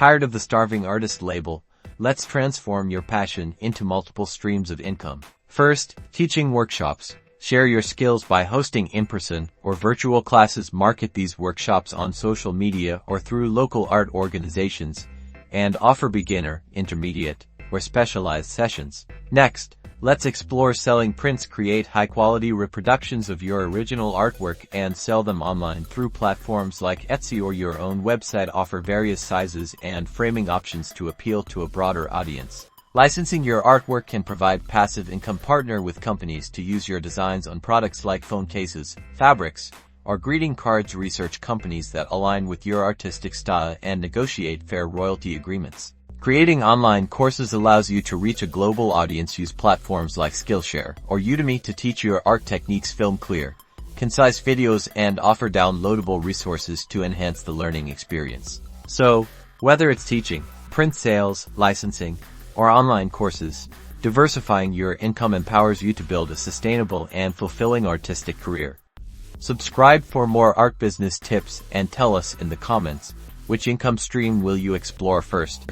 Tired of the starving artist label? Let's transform your passion into multiple streams of income. First, teaching workshops. Share your skills by hosting in-person or virtual classes. Market these workshops on social media or through local art organizations, and offer beginner, intermediate, or specialized sessions. Next, let's explore selling prints. Create high-quality reproductions of your original artwork and sell them online through platforms like Etsy or your own website. Offer various sizes and framing options to appeal to a broader audience. Licensing your artwork can provide passive income. Partner with companies to use your designs on products like phone cases, fabrics, or greeting cards. Research companies that align with your artistic style and negotiate fair royalty agreements. Creating online courses allows you to reach a global audience. Use platforms like Skillshare or Udemy to teach your art techniques. Film clear, concise videos and offer downloadable resources to enhance the learning experience. So, whether it's teaching, print sales, licensing, or online courses, diversifying your income empowers you to build a sustainable and fulfilling artistic career. Subscribe for more art business tips and tell us in the comments, which income stream will you explore first?